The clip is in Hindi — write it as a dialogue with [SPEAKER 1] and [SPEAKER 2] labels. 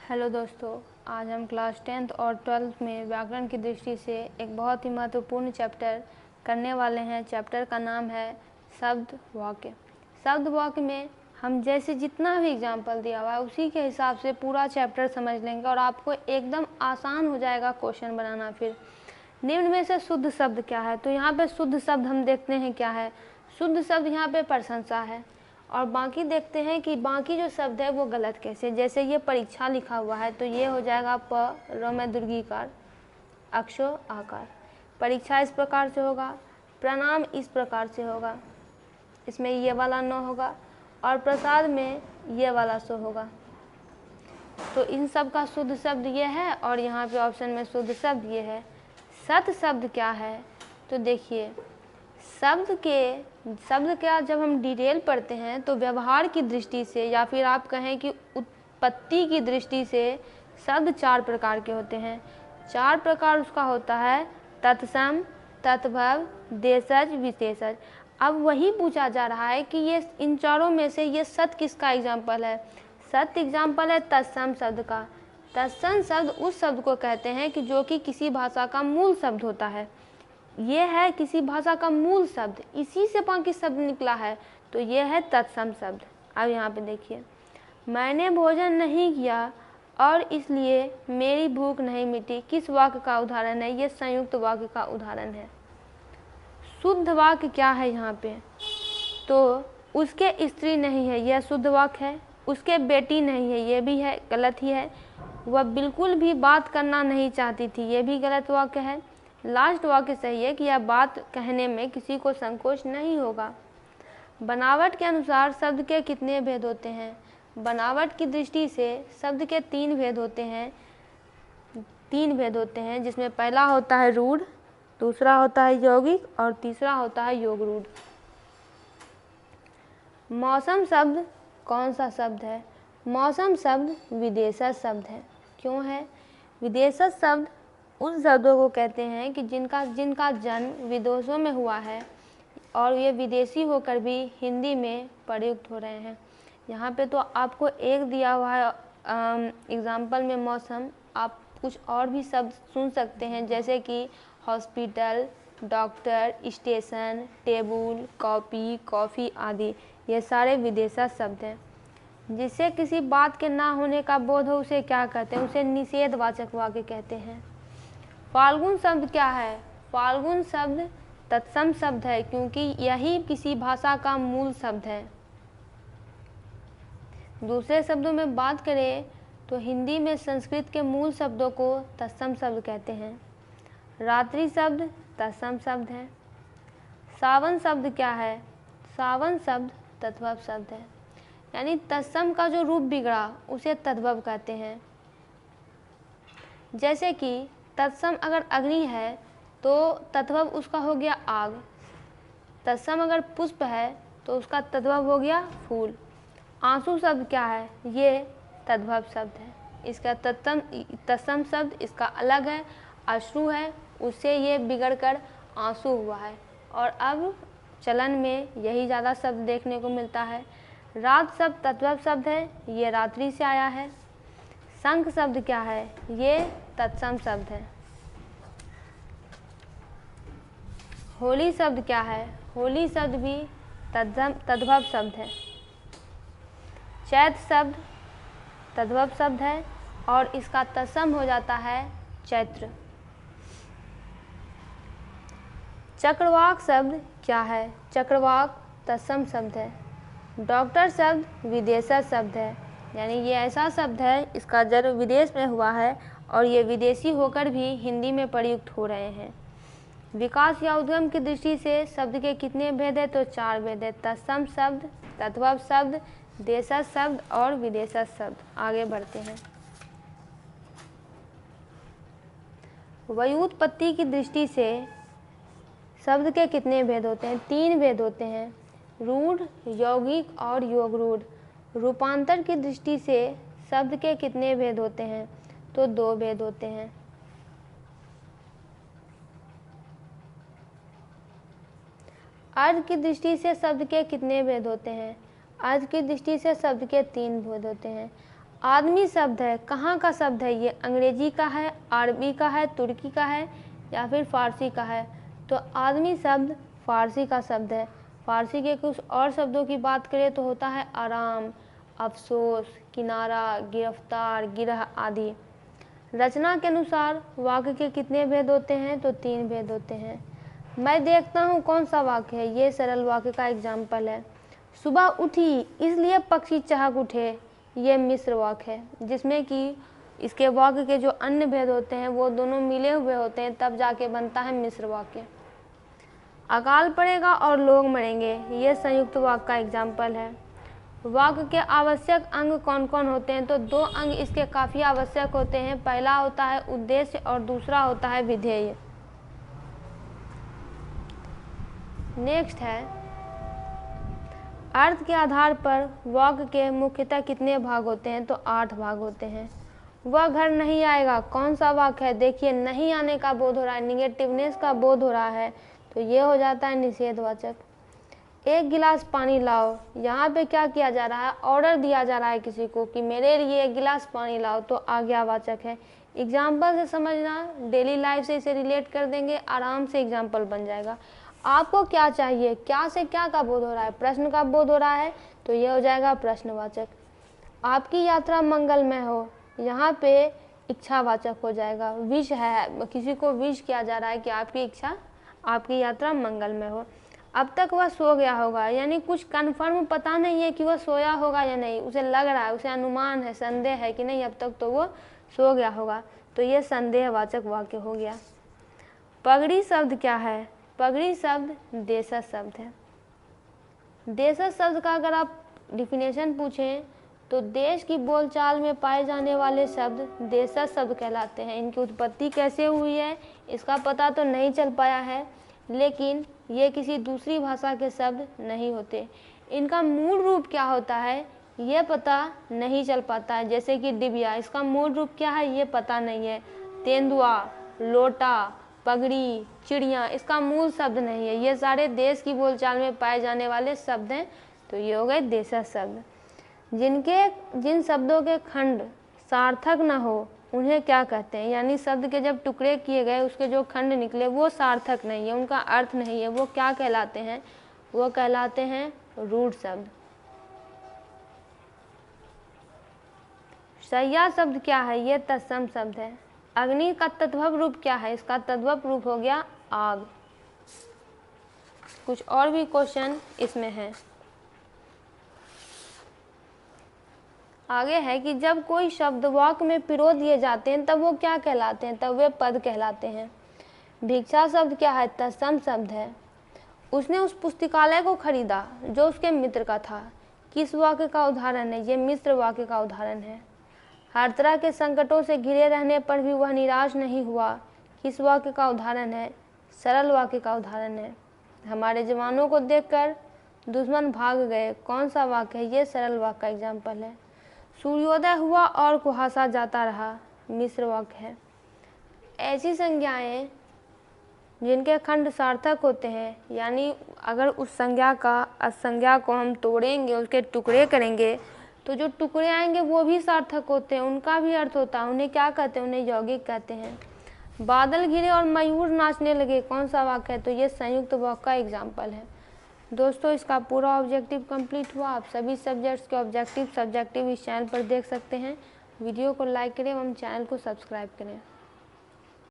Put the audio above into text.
[SPEAKER 1] हेलो दोस्तों, आज हम क्लास 10th और 12th में व्याकरण की दृष्टि से एक बहुत ही महत्वपूर्ण चैप्टर करने वाले हैं। चैप्टर का नाम है शब्द वाक्य। शब्द वाक्य में हम जैसे जितना भी एग्जाम्पल दिया हुआ है उसी के हिसाब से पूरा चैप्टर समझ लेंगे और आपको एकदम आसान हो जाएगा क्वेश्चन बनाना। फिर निम्न में से शुद्ध शब्द क्या है, तो यहाँ पे शुद्ध शब्द हम देखते हैं क्या है। शुद्ध शब्द यहाँ पे प्रशंसा है और बाकी देखते हैं कि बाकी जो शब्द है वो गलत कैसे। जैसे ये परीक्षा लिखा हुआ है तो ये हो जाएगा प रमय दीर्घिकार अक्षो आकार। परीक्षा इस प्रकार से होगा, प्रणाम इस प्रकार से होगा, इसमें ये वाला न होगा और प्रसाद में ये वाला सो होगा। तो इन सब का शुद्ध शब्द ये है और यहाँ पे ऑप्शन में शुद्ध शब्द ये है। सत शब्द क्या है, तो देखिए शब्द का जब हम डिटेल पढ़ते हैं तो व्यवहार की दृष्टि से या फिर आप कहें कि उत्पत्ति की दृष्टि से शब्द 4 प्रकार के होते हैं। 4 प्रकार उसका होता है, तत्सम, तद्भव, देशज, विशेषज। अब वही पूछा जा रहा है कि ये इन चारों में से ये सत किसका एग्जाम्पल है। सत एग्जाम्पल है तत्सम शब्द का। तत्सम शब्द उस शब्द को कहते हैं कि जो कि किसी भाषा का मूल शब्द होता है। ये है किसी भाषा का मूल शब्द, इसी से बाकी शब्द निकला है, तो ये है तत्सम शब्द। अब यहाँ पे देखिए, मैंने भोजन नहीं किया और इसलिए मेरी भूख नहीं मिटी, किस वाक्य का उदाहरण है। ये संयुक्त वाक्य का उदाहरण है। शुद्ध वाक्य क्या है यहाँ पे, तो उसके स्त्री नहीं है, यह शुद्ध वाक्य है। उसके बेटी नहीं है, ये भी है, गलत ही है। वह बिल्कुल भी बात करना नहीं चाहती थी, ये भी गलत वाक्य है। लास्ट वाक्य सही है कि यह बात कहने में किसी को संकोच नहीं होगा। बनावट के अनुसार शब्द के कितने भेद होते हैं। बनावट की दृष्टि से शब्द के 3 भेद होते हैं। 3 भेद होते हैं, जिसमें पहला होता है रूढ़, दूसरा होता है यौगिक और तीसरा होता है योग रूढ़। मौसम शब्द कौन सा शब्द है। मौसम शब्द विदेशज शब्द है। क्यों है। विदेशज शब्द उन शब्दों को कहते हैं कि जिनका जन्म विदेशों में हुआ है और ये विदेशी होकर भी हिंदी में प्रयुक्त हो रहे हैं। यहाँ पे तो आपको एक दिया हुआ है एग्जाम्पल में मौसम, आप कुछ और भी शब्द सुन सकते हैं जैसे कि hospital, doctor, station, table, copy, coffee आदि। ये सारे विदेशज शब्द हैं। जिससे किसी बात के ना होने का बोध हो उसे क्या कहते हैं, उसे निषेधवाचक वाक्य कहते हैं। फाल्गुन शब्द क्या है। फाल्गुन शब्द तत्सम शब्द है क्योंकि यही किसी भाषा का मूल शब्द है। दूसरे शब्दों में बात करें तो हिंदी में संस्कृत के मूल शब्दों को तत्सम शब्द कहते हैं। रात्रि शब्द तत्सम शब्द है। सावन शब्द क्या है। सावन शब्द तद्भव शब्द है, यानी तत्सम का जो रूप बिगड़ा उसे तद्भव कहते हैं। जैसे कि तत्सम अगर अग्नि है तो तद्भव उसका हो गया आग। तत्सम अगर पुष्प है तो उसका तद्भव हो गया फूल। आंसू शब्द क्या है, ये तद्भव शब्द है। इसका तत्सम शब्द इसका अलग है, अश्रु है, उससे ये बिगड़कर आंसू हुआ है। और अब चलन में यही ज़्यादा शब्द देखने को मिलता है। रात शब्द तद्भव शब्द है, ये रात्रि से आया है। शंख शब्द क्या है, ये तत्सम शब्द है। होली शब्द क्या है, होली शब्द भी तद्भव शब्द है। चैत्र शब्द तद्भव शब्द है और इसका तत्सम हो जाता है चैत्र। चक्रवाक शब्द क्या है, चक्रवाक तत्सम शब्द है। डॉक्टर शब्द विदेशज शब्द है, यानी ये ऐसा शब्द है इसका जन्म विदेश में हुआ है और ये विदेशी होकर भी हिंदी में प्रयुक्त हो रहे हैं। विकास या उद्गम की दृष्टि से शब्द के कितने भेद है, तो 4 भेद है। तत्सम शब्द, तद्भव शब्द, देशज शब्द और विदेशज शब्द। आगे बढ़ते हैं। व्युत्पत्ति की दृष्टि से शब्द के कितने भेद होते हैं, 3 भेद होते हैं, रूढ़, यौगिक और योग रूढ़। रूपांतर की दृष्टि से शब्द के कितने भेद होते हैं, तो 2 भेद होते हैं। अर्थ की दृष्टि से शब्द के कितने भेद होते हैं, अर्थ की दृष्टि से शब्द के 3 भेद होते हैं। आदमी शब्द है, कहाँ का शब्द है ये? अंग्रेजी का है, अरबी का है, तुर्की का है या फिर फारसी का है? तो आदमी शब्द फारसी का शब्द है। फारसी के कुछ और शब्दों की बात करें तो होता है आराम, अफसोस, किनारा, गिरफ्तार, गिरह आदि। रचना के अनुसार वाक्य के कितने भेद होते हैं? तो 3 भेद होते हैं। मैं देखता हूँ कौन सा वाक्य है? ये सरल वाक्य का एग्जाम्पल है। सुबह उठी इसलिए पक्षी चहक उठे, ये मिश्र वाक्य है, जिसमें कि इसके वाक्य के जो अन्य भेद होते हैं वो दोनों मिले हुए होते हैं, तब जाके बनता है मिश्र वाक्य। अकाल पड़ेगा और लोग मरेंगे, ये संयुक्त वाक्य का एग्जाम्पल है। वाक्य के आवश्यक अंग कौन कौन होते हैं? तो 2 अंग इसके काफ़ी आवश्यक होते हैं। पहला होता है उद्देश्य और दूसरा होता है विधेय। नेक्स्ट है, अर्थ के आधार पर वाक्य के मुख्यतः कितने भाग होते हैं? तो 8 भाग होते हैं। वह घर नहीं आएगा, कौन सा वाक्य है? देखिए, नहीं आने का बोध हो रहा है, निगेटिवनेस का बोध हो रहा है, तो ये हो जाता है निषेधवाचक। 1 गिलास पानी लाओ, यहाँ पे क्या किया जा रहा है? ऑर्डर दिया जा रहा है किसी को कि मेरे लिए 1 गिलास पानी लाओ, तो आज्ञावाचक है। एग्जाम्पल से समझना, डेली लाइफ से इसे रिलेट कर देंगे, आराम से एग्जाम्पल बन जाएगा। आपको क्या चाहिए? क्या से क्या का बोध हो रहा है? प्रश्न का बोध हो रहा है, तो ये हो जाएगा प्रश्नवाचक। आपकी यात्रा मंगलमय हो, यहाँ पे इच्छावाचक हो जाएगा। विश है, किसी को विश किया जा रहा है कि आपकी इच्छा, आपकी यात्रा मंगलमय हो। अब तक वह सो गया होगा, यानी कुछ कन्फर्म पता नहीं है कि वह सोया होगा या नहीं, उसे लग रहा है, उसे अनुमान है, संदेह है कि नहीं अब तक तो वो सो गया होगा, तो ये संदेहवाचक वाक्य हो गया। पगड़ी शब्द क्या है? पगड़ी शब्द देशज शब्द है। देशज शब्द का अगर आप डिफिनेशन पूछें तो देश की बोलचाल में पाए जाने वाले शब्द देशज शब्द कहलाते हैं। इनकी उत्पत्ति कैसे हुई है इसका पता तो नहीं चल पाया है, लेकिन ये किसी दूसरी भाषा के शब्द नहीं होते। इनका मूल रूप क्या होता है ये पता नहीं चल पाता है। जैसे कि डिबिया, इसका मूल रूप क्या है ये पता नहीं है। तेंदुआ, लोटा, पगड़ी, चिड़िया, इसका मूल शब्द नहीं है। ये सारे देश की बोलचाल में पाए जाने वाले शब्द हैं, तो ये हो गए देशज शब्द। जिन शब्दों के खंड सार्थक न हो उन्हें क्या कहते हैं? यानी शब्द के जब टुकड़े किए गए उसके जो खंड निकले वो सार्थक नहीं है, उनका अर्थ नहीं है, वो क्या कहलाते हैं? वो कहलाते हैं रूढ़ शब्द। शय्या शब्द क्या है? ये तत्सम शब्द है। अग्नि का तद्भव रूप क्या है? इसका तद्भव रूप हो गया आग। कुछ और भी क्वेश्चन इसमें है। आगे है कि जब कोई शब्द वाक्य में पिरो दिए जाते हैं तब वो क्या कहलाते हैं? तब वे पद कहलाते हैं। भिक्षा शब्द क्या है? तत्सम शब्द है। उसने उस पुस्तकालय को खरीदा जो उसके मित्र का था, किस वाक्य का उदाहरण है? ये मिश्र वाक्य का उदाहरण है। हर तरह के संकटों से घिरे रहने पर भी वह निराश नहीं हुआ, किस वाक्य का उदाहरण है? सरल वाक्य का उदाहरण है। हमारे जवानों को देखकर दुश्मन भाग गए, कौन सा वाक्य है? ये सरल वाक्य का एग्जाम्पल है। सूर्योदय हुआ और कुहासा जाता रहा, मिश्र वाक्य है। ऐसी संज्ञाएं जिनके खंड सार्थक होते हैं, यानी अगर उस संज्ञा को हम तोड़ेंगे, उसके टुकड़े करेंगे तो जो टुकड़े आएंगे वो भी सार्थक होते हैं, उनका भी अर्थ होता है। उन्हें क्या कहते हैं? उन्हें यौगिक कहते हैं। बादल घिरे और मयूर नाचने लगे, कौन सा वाक्य है? तो ये संयुक्त वाक्य का एग्जाम्पल है। दोस्तों, इसका पूरा ऑब्जेक्टिव कंप्लीट हुआ। आप सभी सब्जेक्ट्स के ऑब्जेक्टिव सब्जेक्टिव इस चैनल पर देख सकते हैं। वीडियो को लाइक करें एवं चैनल को सब्सक्राइब करें।